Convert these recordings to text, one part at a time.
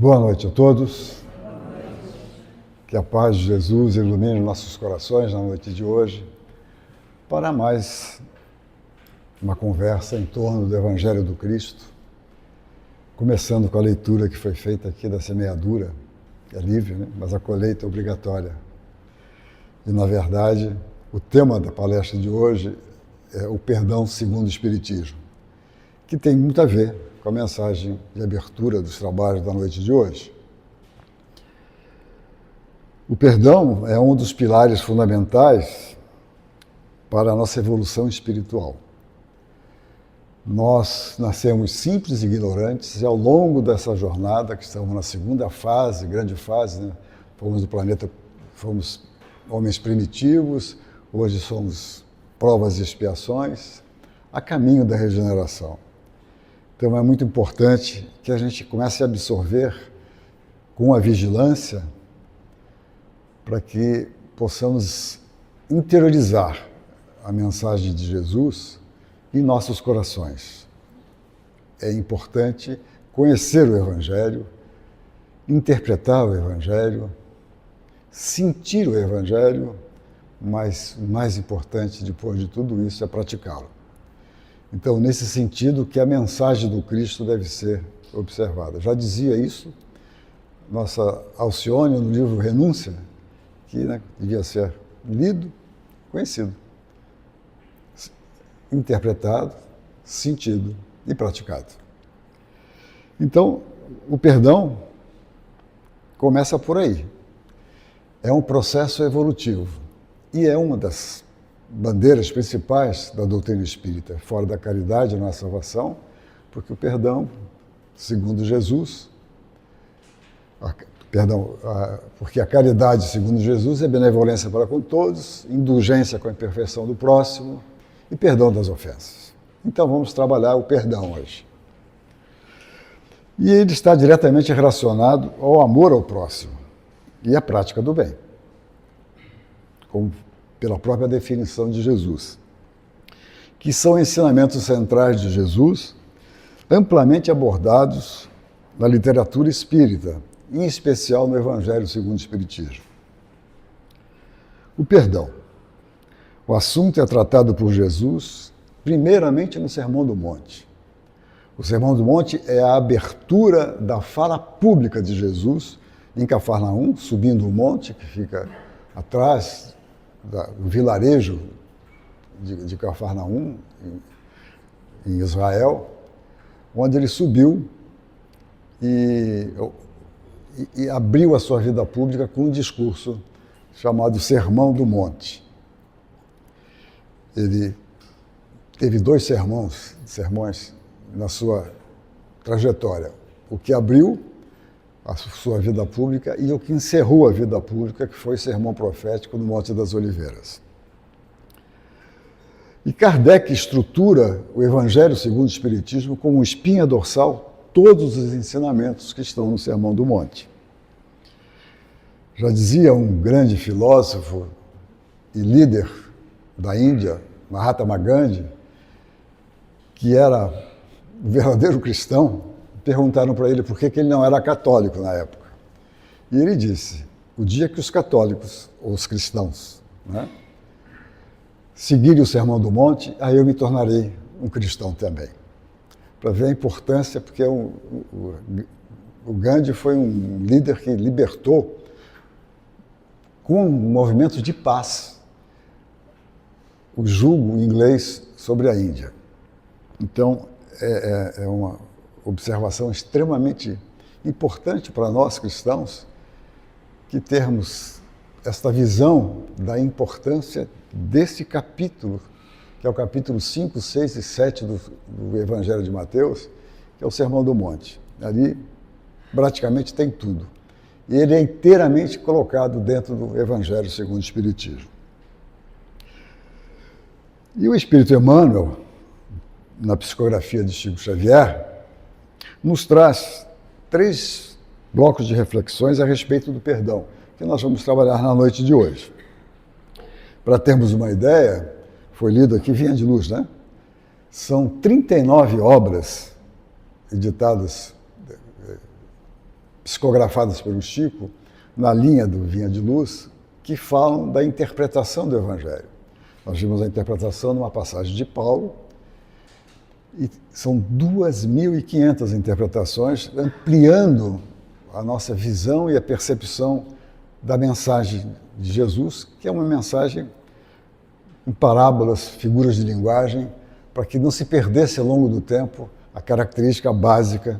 Boa noite a todos. Que a paz de Jesus ilumine nossos corações na noite de hoje para mais uma conversa em torno do Evangelho do Cristo, começando com a leitura que foi feita aqui da semeadura, que é livre, né? Mas a colheita é obrigatória. E, na verdade, o tema da palestra de hoje é o perdão segundo o Espiritismo, que tem muito a ver com a mensagem de abertura dos trabalhos da noite de hoje. O perdão é um dos pilares fundamentais para a nossa evolução espiritual. Nós nascemos simples e ignorantes e ao longo dessa jornada, que estamos na segunda fase, grande fase, né? Fomos do planeta, fomos homens primitivos, hoje somos provas e expiações, a caminho da regeneração. Então é muito importante que a gente comece a absorver com a vigilância para que possamos interiorizar a mensagem de Jesus em nossos corações. É importante conhecer o Evangelho, interpretar o Evangelho, sentir o Evangelho, mas o mais importante depois de tudo isso é praticá-lo. Então, nesse sentido que a mensagem do Cristo deve ser observada. Já dizia isso nossa Alcione no livro Renúncia, que devia ser lido, conhecido, interpretado, sentido e praticado. Então, o perdão começa por aí. É um processo evolutivo e é uma das bandeiras principais da doutrina espírita. Fora da caridade não há salvação, porque o perdão, segundo Jesus, porque a caridade, segundo Jesus, é benevolência para com todos, indulgência com a imperfeição do próximo e perdão das ofensas. Então vamos trabalhar o perdão hoje. E ele está diretamente relacionado ao amor ao próximo e à prática do bem, como pela própria definição de Jesus, que são ensinamentos centrais de Jesus, amplamente abordados na literatura espírita, em especial no Evangelho segundo o Espiritismo. O perdão. O assunto é tratado por Jesus, primeiramente no Sermão do Monte. O Sermão do Monte é a abertura da fala pública de Jesus em Cafarnaum, subindo o monte, que fica atrás do vilarejo de Cafarnaum, em Israel, onde ele subiu e abriu a sua vida pública com um discurso chamado Sermão do Monte. Ele teve 2 sermões na sua trajetória. O que abriu a sua vida pública e o que encerrou a vida pública, que foi o sermão profético no Monte das Oliveiras. E Kardec estrutura o Evangelho segundo o Espiritismo como espinha dorsal todos os ensinamentos que estão no Sermão do Monte. Já dizia um grande filósofo e líder da Índia, Mahatma Gandhi, que era um verdadeiro cristão. Perguntaram para ele por que ele não era católico na época. E ele disse, o dia que os católicos, ou os cristãos, né, seguirem o Sermão do Monte, aí eu me tornarei um cristão também. Para ver a importância, porque o Gandhi foi um líder que libertou com um movimento de paz o jugo inglês sobre a Índia. Então, é uma observação extremamente importante para nós cristãos que termos esta visão da importância desse capítulo, que é o capítulo 5, 6 e 7 do Evangelho de Mateus, que é o Sermão do Monte. Ali praticamente tem tudo. E ele é inteiramente colocado dentro do Evangelho segundo o Espiritismo. E o Espírito Emmanuel, na psicografia de Chico Xavier, nos traz 3 blocos de reflexões a respeito do perdão, que nós vamos trabalhar na noite de hoje. Para termos uma ideia, foi lido aqui, Vinha de Luz, né? São 39 obras editadas psicografadas pelo Chico, na linha do Vinha de Luz, que falam da interpretação do Evangelho. Nós vimos a interpretação numa passagem de Paulo, e são 2.500 interpretações, ampliando a nossa visão e a percepção da mensagem de Jesus, que é uma mensagem em parábolas, figuras de linguagem, para que não se perdesse ao longo do tempo a característica básica,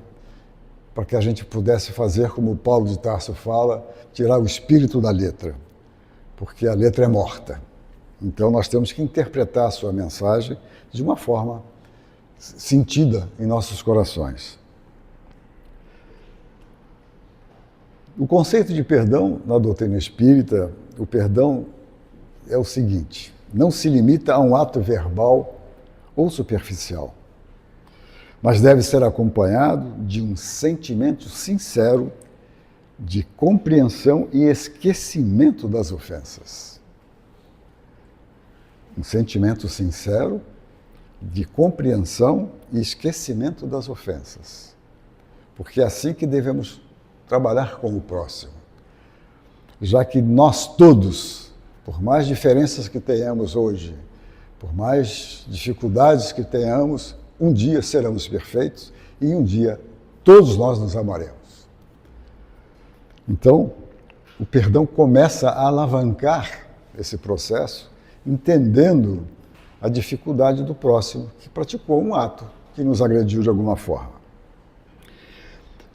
para que a gente pudesse fazer, como Paulo de Tarso fala, tirar o espírito da letra, porque a letra é morta. Então nós temos que interpretar a sua mensagem de uma forma sentida em nossos corações. O conceito de perdão na doutrina espírita, o perdão é o seguinte: não se limita a um ato verbal ou superficial, mas deve ser acompanhado de um sentimento sincero de compreensão e esquecimento das ofensas. Um sentimento sincero de compreensão e esquecimento das ofensas. Porque é assim que devemos trabalhar com o próximo. Já que nós todos, por mais diferenças que tenhamos hoje, por mais dificuldades que tenhamos, um dia seremos perfeitos e um dia todos nós nos amaremos. Então, o perdão começa a alavancar esse processo, entendendo a dificuldade do próximo que praticou um ato que nos agrediu de alguma forma.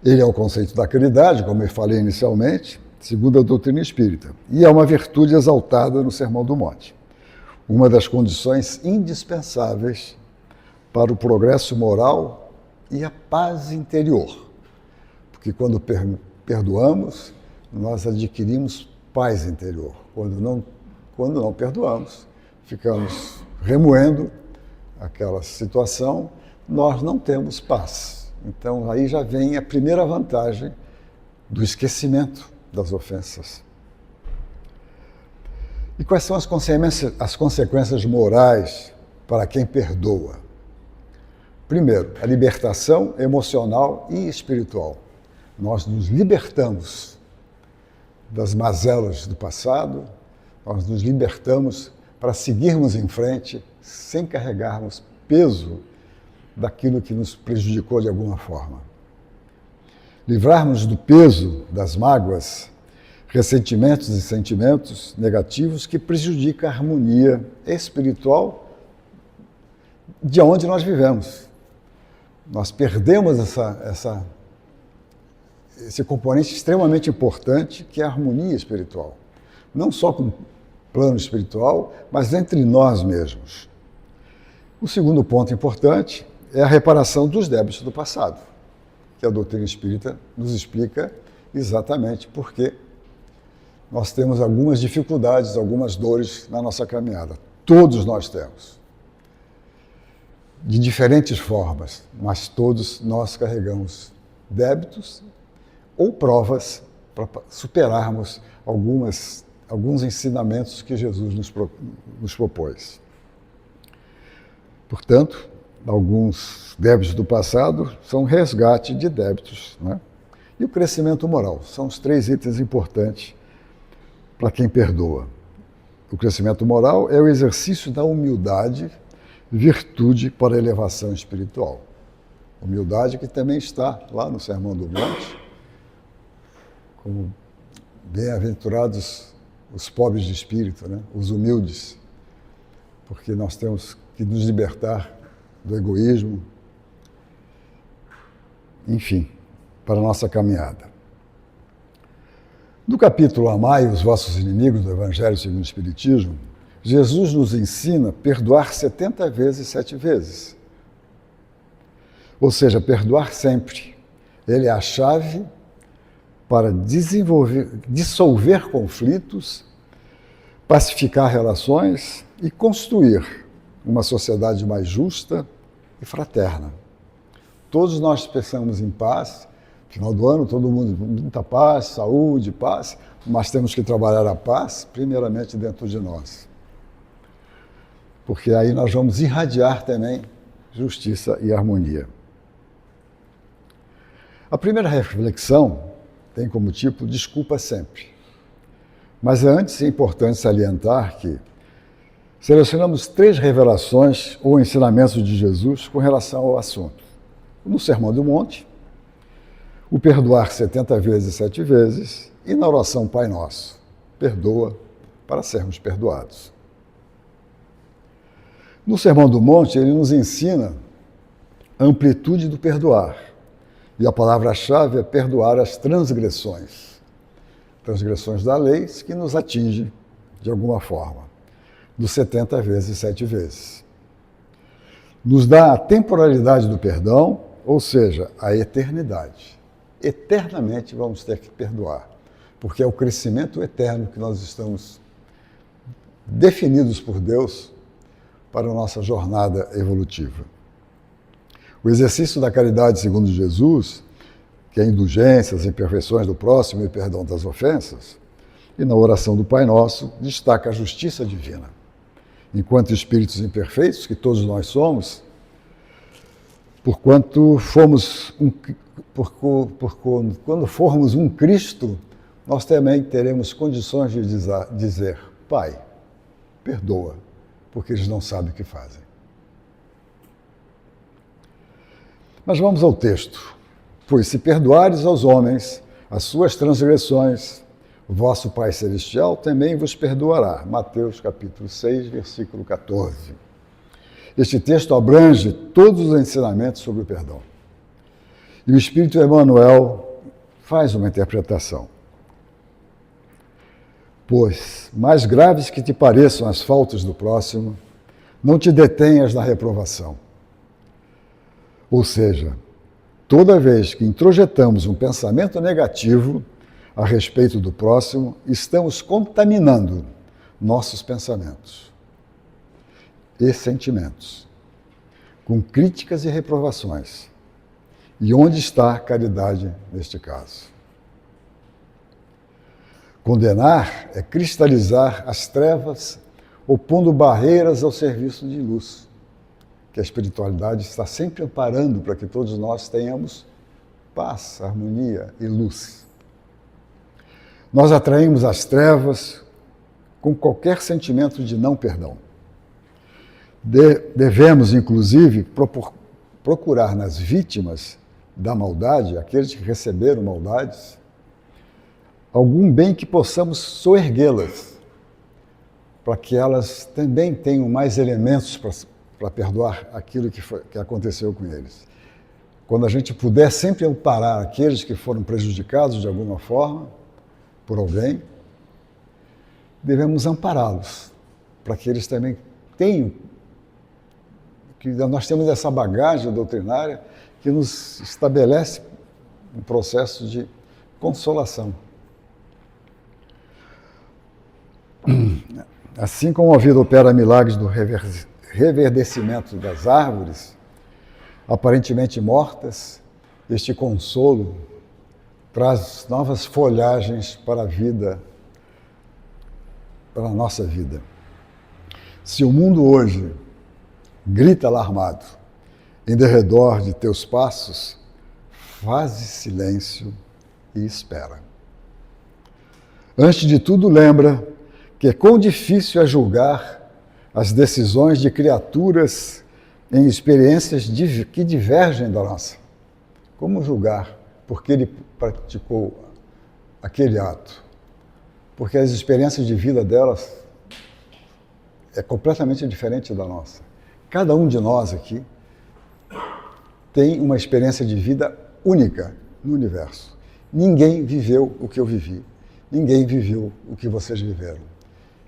Ele é o conceito da caridade, como eu falei inicialmente, segundo a doutrina espírita, e é uma virtude exaltada no Sermão do Monte. Uma das condições indispensáveis para o progresso moral e a paz interior. Porque quando perdoamos, nós adquirimos paz interior. Quando não perdoamos, ficamos remoendo aquela situação, nós não temos paz. Então aí já vem a primeira vantagem do esquecimento das ofensas. E quais são as consequências morais para quem perdoa? Primeiro, a libertação emocional e espiritual. Nós nos libertamos das mazelas do passado, nós nos libertamos para seguirmos em frente sem carregarmos peso daquilo que nos prejudicou de alguma forma. Livrarmos do peso das mágoas, ressentimentos e sentimentos negativos que prejudicam a harmonia espiritual de onde nós vivemos. Nós perdemos esse componente extremamente importante que é a harmonia espiritual. Não só com o plano espiritual, mas entre nós mesmos. O segundo ponto importante é a reparação dos débitos do passado, que a doutrina espírita nos explica exatamente por que nós temos algumas dificuldades, algumas dores na nossa caminhada. Todos nós temos. De diferentes formas, mas todos nós carregamos débitos ou provas para superarmos alguns ensinamentos que Jesus nos propôs. Portanto, alguns débitos do passado são resgate de débitos, né? E o crescimento moral são os 3 itens importantes para quem perdoa. O crescimento moral é o exercício da humildade, virtude para a elevação espiritual. Humildade que também está lá no Sermão do Monte, como bem-aventurados os pobres de espírito, né? Os humildes, porque nós temos que nos libertar do egoísmo, enfim, para a nossa caminhada. No capítulo Amai os vossos inimigos do Evangelho segundo o Espiritismo, Jesus nos ensina a perdoar 70 vezes 7 vezes. Ou seja, perdoar sempre. Ele é a chave para dissolver conflitos, pacificar relações e construir uma sociedade mais justa e fraterna. Todos nós pensamos em paz. No final do ano, todo mundo, muita paz, saúde, paz, mas temos que trabalhar a paz, primeiramente dentro de nós. Porque aí nós vamos irradiar também justiça e harmonia. A primeira reflexão tem como tipo desculpa sempre. Mas antes é importante salientar que selecionamos 3 revelações ou ensinamentos de Jesus com relação ao assunto. No Sermão do Monte, o perdoar 70 vezes, 7 vezes, e na oração Pai Nosso, perdoa para sermos perdoados. No Sermão do Monte, ele nos ensina a amplitude do perdoar. E a palavra-chave é perdoar as transgressões. Transgressões da lei que nos atingem de alguma forma. Dos 70 vezes, 7 vezes. Nos dá a temporalidade do perdão, ou seja, a eternidade. Eternamente vamos ter que perdoar, porque é o crescimento eterno que nós estamos definidos por Deus para a nossa jornada evolutiva. O exercício da caridade segundo Jesus, que é a indulgência, as imperfeições do próximo e o perdão das ofensas, e na oração do Pai Nosso, destaca a justiça divina. Enquanto espíritos imperfeitos, que todos nós somos, quando formos um Cristo, nós também teremos condições de dizer, Pai, perdoa, porque eles não sabem o que fazem. Mas vamos ao texto. Pois se perdoares aos homens as suas transgressões, vosso Pai Celestial também vos perdoará. Mateus capítulo 6, versículo 14. Este texto abrange todos os ensinamentos sobre o perdão. E o Espírito Emmanuel faz uma interpretação. Pois, mais graves que te pareçam as faltas do próximo, não te detenhas na reprovação. Ou seja, toda vez que introjetamos um pensamento negativo a respeito do próximo, estamos contaminando nossos pensamentos e sentimentos com críticas e reprovações. E onde está a caridade neste caso? Condenar é cristalizar as trevas, opondo barreiras ao serviço de luz, que a espiritualidade está sempre amparando para que todos nós tenhamos paz, harmonia e luz. Nós atraímos as trevas com qualquer sentimento de não perdão. Devemos, inclusive, procurar nas vítimas da maldade, aqueles que receberam maldades, algum bem que possamos soerguê-las, para que elas também tenham mais elementos para perdoar aquilo que aconteceu com eles. Quando a gente puder sempre amparar aqueles que foram prejudicados de alguma forma por alguém, devemos ampará-los, para que eles também tenham, que nós temos essa bagagem doutrinária que nos estabelece um processo de consolação. Assim como a vida opera milagres do reverdecimento das árvores, aparentemente mortas, este consolo traz novas folhagens para a vida, para a nossa vida. Se o mundo hoje grita alarmado em derredor de teus passos, faze silêncio e espera. Antes de tudo, lembra que quão difícil é julgar as decisões de criaturas em experiências que divergem da nossa. Como julgar porque ele praticou aquele ato? Porque as experiências de vida delas é completamente diferente da nossa. Cada um de nós aqui tem uma experiência de vida única no universo. Ninguém viveu o que eu vivi. Ninguém viveu o que vocês viveram.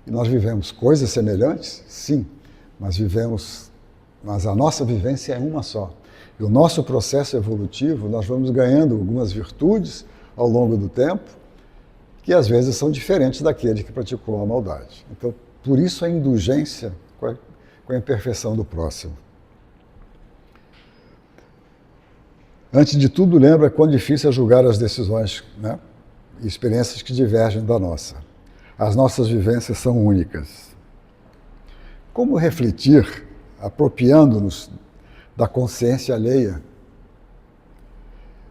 E nós vivemos coisas semelhantes? Sim, mas a nossa vivência é uma só. E o nosso processo evolutivo, nós vamos ganhando algumas virtudes ao longo do tempo, que às vezes são diferentes daquele que praticou a maldade. Então, por isso a indulgência com a imperfeição do próximo. Antes de tudo, lembra quão difícil é julgar as decisões, né, e experiências que divergem da nossa. As nossas vivências são únicas. Como refletir, apropriando-nos da consciência alheia?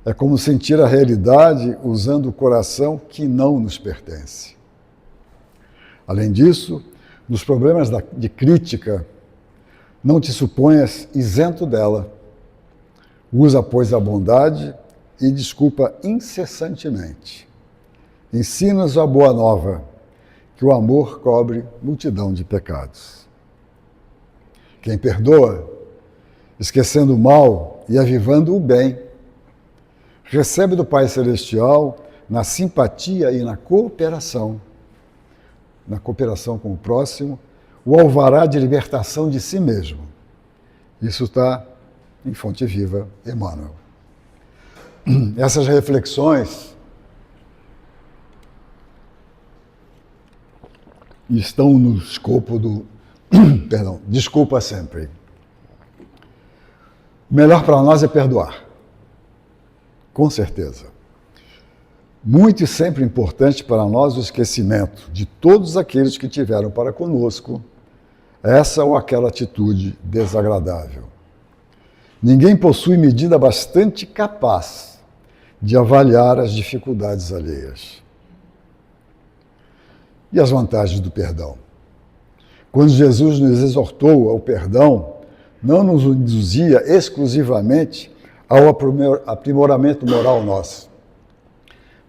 É como sentir a realidade usando o coração que não nos pertence. Além disso, nos problemas de crítica, não te suponhas isento dela. Usa, pois, a bondade e desculpa incessantemente. Ensina-nos a boa nova, que o amor cobre multidão de pecados. Quem perdoa, esquecendo o mal e avivando o bem, recebe do Pai Celestial, na simpatia e na cooperação com o próximo, o alvará de libertação de si mesmo. Isso está em Fonte Viva, Emmanuel. Essas reflexões estão no escopo do desculpa sempre. O melhor para nós é perdoar, com certeza. Muito e sempre importante para nós o esquecimento de todos aqueles que tiveram para conosco essa ou aquela atitude desagradável. Ninguém possui medida bastante capaz de avaliar as dificuldades alheias. E as vantagens do perdão? Quando Jesus nos exortou ao perdão, não nos induzia exclusivamente ao aprimoramento moral nosso,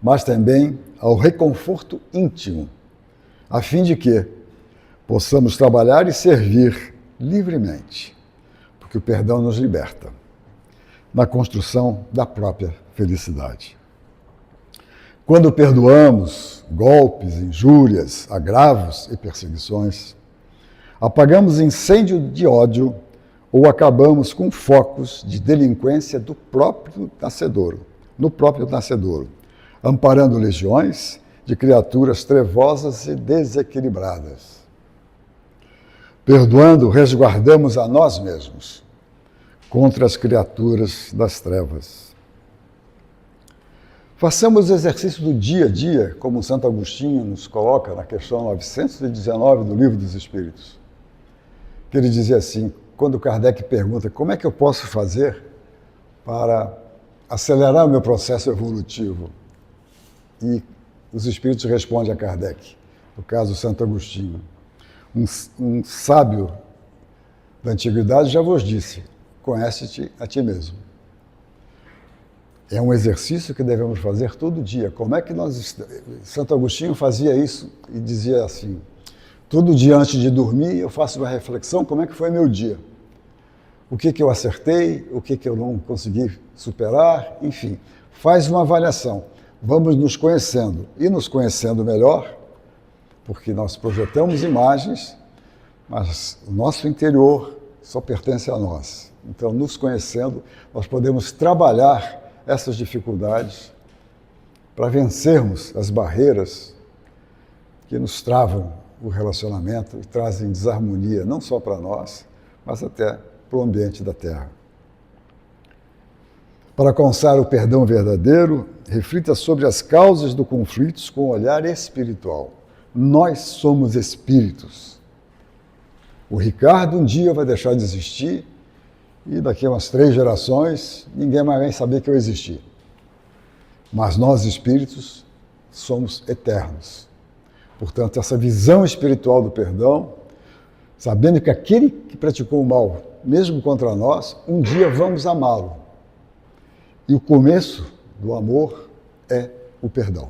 mas também ao reconforto íntimo, a fim de que possamos trabalhar e servir livremente, porque o perdão nos liberta na construção da própria felicidade. Quando perdoamos golpes, injúrias, agravos e perseguições, apagamos incêndio de ódio ou acabamos com focos de delinquência no próprio nascedouro, amparando legiões de criaturas trevosas e desequilibradas. Perdoando, resguardamos a nós mesmos contra as criaturas das trevas. Façamos o exercício do dia a dia, como Santo Agostinho nos coloca na questão 919 do Livro dos Espíritos. Que ele dizia assim, quando Kardec pergunta como é que eu posso fazer para acelerar o meu processo evolutivo? E os Espíritos respondem a Kardec, no caso Santo Agostinho. Um sábio da antiguidade já vos disse, conhece-te a ti mesmo. É um exercício que devemos fazer todo dia. Como é que Santo Agostinho fazia isso e dizia assim, todo dia antes de dormir eu faço uma reflexão, como é que foi meu dia? O que eu acertei, o que eu não consegui superar, enfim, faz uma avaliação. Vamos nos conhecendo e nos conhecendo melhor, porque nós projetamos imagens, mas o nosso interior só pertence a nós. Então, nos conhecendo, nós podemos trabalhar essas dificuldades para vencermos as barreiras que nos travam o relacionamento e trazem desarmonia, não só para nós, mas até para o ambiente da Terra. Para alcançar o perdão verdadeiro, reflita sobre as causas do conflito com um olhar espiritual. Nós somos espíritos. O Ricardo um dia vai deixar de existir e daqui a umas 3 gerações ninguém mais vai saber que eu existi. Mas nós, espíritos, somos eternos. Portanto, essa visão espiritual do perdão, sabendo que aquele que praticou o mal, mesmo contra nós, um dia vamos amá-lo. E o começo do amor é o perdão.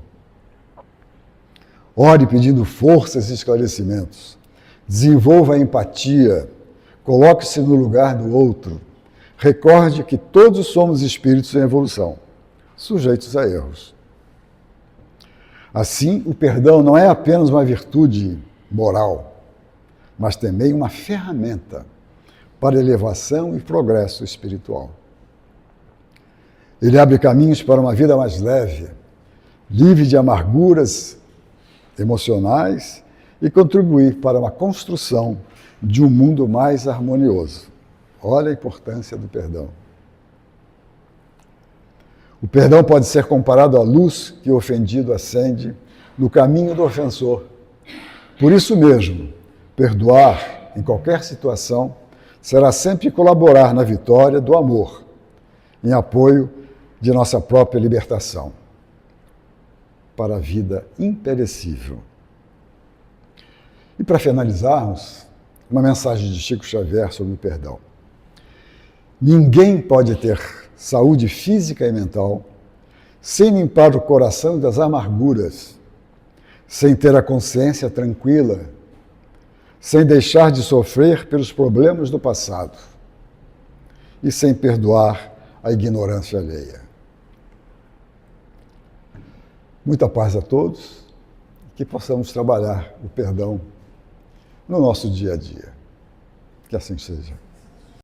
Ore pedindo forças e esclarecimentos. Desenvolva a empatia. Coloque-se no lugar do outro. Recorde que todos somos espíritos em evolução, sujeitos a erros. Assim, o perdão não é apenas uma virtude moral, mas também uma ferramenta para elevação e progresso espiritual. Ele abre caminhos para uma vida mais leve, livre de amarguras emocionais e contribuir para uma construção de um mundo mais harmonioso. Olha a importância do perdão. O perdão pode ser comparado à luz que o ofendido acende no caminho do ofensor. Por isso mesmo, perdoar em qualquer situação será sempre colaborar na vitória do amor, em apoio de nossa própria libertação para a vida imperecível. E para finalizarmos, uma mensagem de Chico Xavier sobre o perdão. Ninguém pode ter saúde física e mental sem limpar o coração das amarguras, sem ter a consciência tranquila, sem deixar de sofrer pelos problemas do passado e sem perdoar a ignorância alheia. Muita paz a todos, que possamos trabalhar o perdão no nosso dia a dia. Que assim seja.